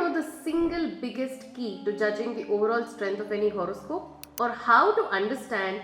know the single biggest key to judging the overall strength of any horoscope? Or how to understand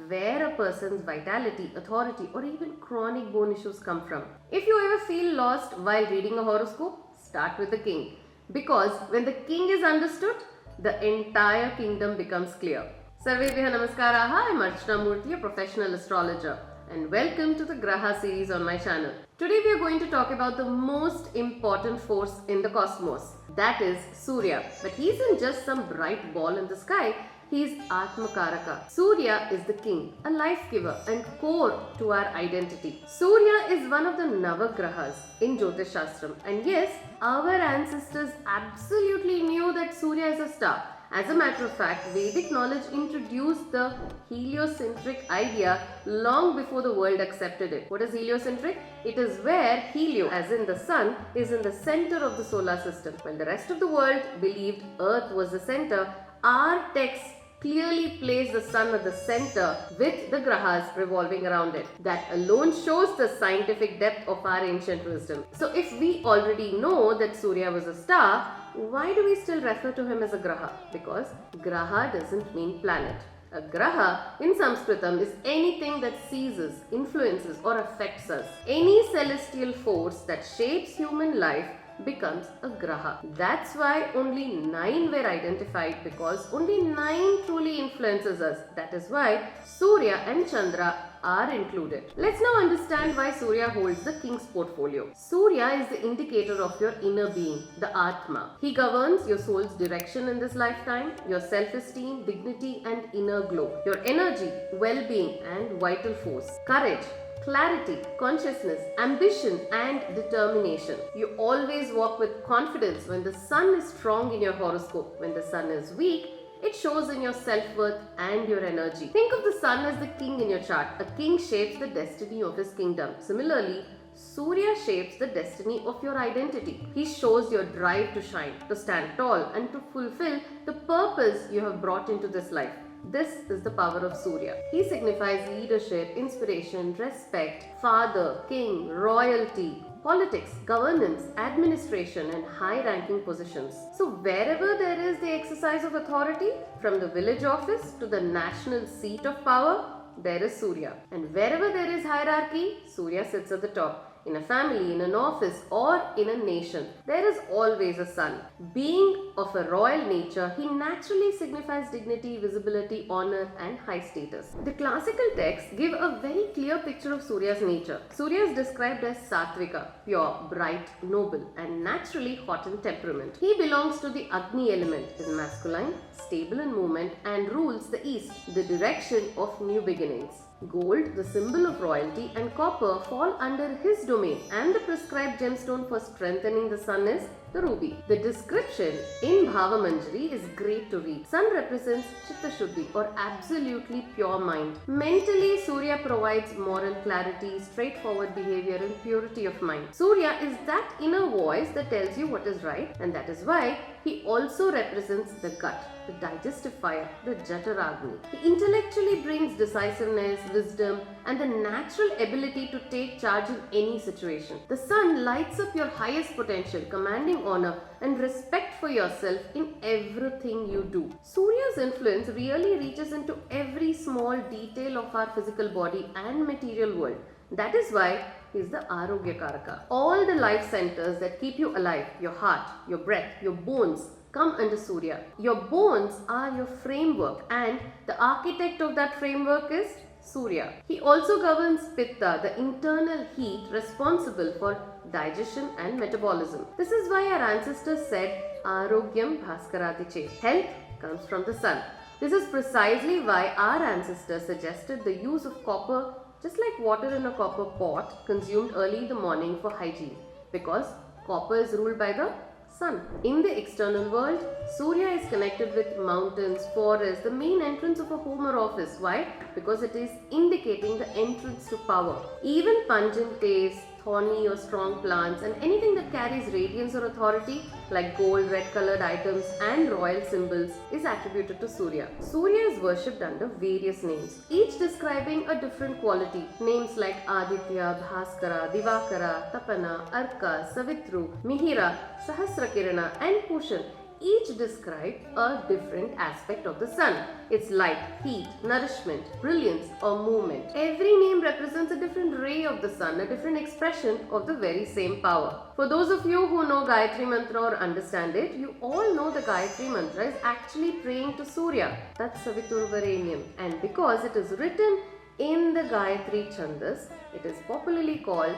where a person's vitality, authority, or even chronic bone issues come from? If you ever feel lost while reading a horoscope, start with the king. Because when the king is understood, the entire kingdom becomes clear. Sarvebhyah namaskaraha, I am Archana Murthy, a professional astrologer, and welcome to the Graha series on my channel. Today we are going to talk about the most important force in the cosmos, that is Surya. But he isn't just some bright ball in the sky, he is Atmakaraka. Surya is the king, a life giver and core to our identity. Surya is one of the Navagrahas in Jyotish Shastram, and yes, our ancestors absolutely knew that Surya is a star. As a matter of fact, Vedic knowledge introduced the heliocentric idea long before the world accepted it. What is heliocentric? It is where helio, as in the sun, is in the center of the solar system. When the rest of the world believed Earth was the center, our texts clearly place the sun at the center with the grahas revolving around it. That alone shows the scientific depth of our ancient wisdom. So if we already know that Surya was a star, why do we still refer to him as a graha? Because graha doesn't mean planet. A graha in Sanskritam is anything that seizes, influences or affects us. Any celestial force that shapes human life becomes a graha. That's why only 9 were identified, because only 9 truly influences us. That is why Surya and Chandra are included. Let's now understand why Surya holds the king's portfolio. Surya is the indicator of your inner being, the Atma. He governs your soul's direction in this lifetime, your self-esteem, dignity and inner glow, your energy, well-being and vital force, courage, clarity, consciousness, ambition and determination. You always walk with confidence when the sun is strong in your horoscope. When the sun is weak, it shows in your self-worth and your energy. Think of the sun as the king in your chart. A king shapes the destiny of his kingdom. Similarly, Surya shapes the destiny of your identity. He shows your drive to shine, to stand tall and to fulfill the purpose you have brought into this life. This is the power of Surya. He signifies leadership, inspiration, respect, father, king, royalty, politics, governance, administration and high-ranking positions. So wherever there is the exercise of authority, from the village office to the national seat of power, there is Surya. And wherever there is hierarchy, Surya sits at the top. In a family, in an office or in a nation, there is always a sun. Being of a royal nature, he naturally signifies dignity, visibility, honor and high status. The classical texts give a very clear picture of Surya's nature. Surya is described as Satvika, pure, bright, noble and naturally hot in temperament. He belongs to the Agni element, is masculine, stable in movement and rules the east, the direction of new beginnings. Gold, the symbol of royalty, and copper fall under his domain, and the prescribed gemstone for strengthening the sun is the ruby. The description in Bhava Manjari is great to read. Sun represents Chitta Shuddhi or absolutely pure mind. Mentally, Surya provides moral clarity, straightforward behavior and purity of mind. Surya is that inner voice that tells you what is right, and that is why he also represents the gut, the digestive fire, the Jataragni. He intellectually brings decisiveness, wisdom and the natural ability to take charge in any situation. The sun lights up your highest potential, commanding honor and respect for yourself in everything you do. Surya's influence really reaches into every small detail of our physical body and material world. That is why he is the Arogya Karaka. All the life centers that keep you alive, your heart, your breath, your bones, come under Surya. Your bones are your framework and the architect of that framework is Surya. He also governs Pitta, the internal heat responsible for digestion and metabolism. This is why our ancestors said Arogyam Bhaskarati Chet. Health comes from the sun. This is precisely why our ancestors suggested the use of copper, just like water in a copper pot, consumed early in the morning for hygiene, because copper is ruled by the sun. In the external world, Surya is connected with mountains, forests, the main entrance of a home or office. Why? Because it is indicating the entrance to power. Even pungent taste, thorny or strong plants, and anything that carries radiance or authority, like gold, red colored items, and royal symbols, is attributed to Surya. Surya is worshipped under various names, each describing a different quality. Names like Aditya, Bhaskara, Divakara, Tapana, Arka, Savitru, Mihira, Sahasrakirana, and Pushan each describe a different aspect of the sun. Its light, heat, nourishment, brilliance, or movement. Every name represents a different ray of the sun, a different expression of the very same power. For those of you who know Gayatri Mantra or understand it, you all know the Gayatri Mantra is actually praying to Surya. That's Saviturvarenyam. And because it is written in the Gayatri Chandas, it is popularly called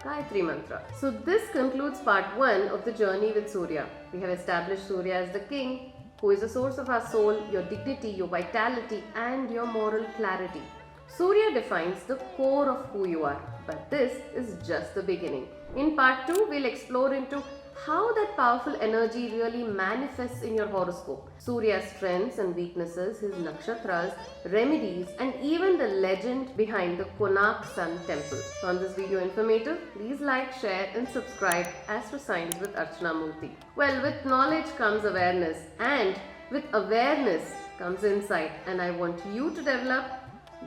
Gayatri Mantra. So this concludes part 1 of the journey with Surya. We have established Surya as the king, who is the source of our soul, your dignity, your vitality, and your moral clarity. Surya defines the core of who you are, but this is just the beginning. In part 2, we'll explore into how that powerful energy really manifests in your horoscope. Surya's strengths and weaknesses, his nakshatras, remedies, and even the legend behind the Konark Sun Temple. Found this video informative? Please like, share, and subscribe Astro Science with Archana Murthy. Well, with knowledge comes awareness, and with awareness comes insight, and I want you to develop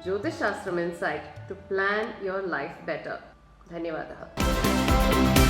Jyotish Shastram insight to plan your life better. Dhanyavadaha.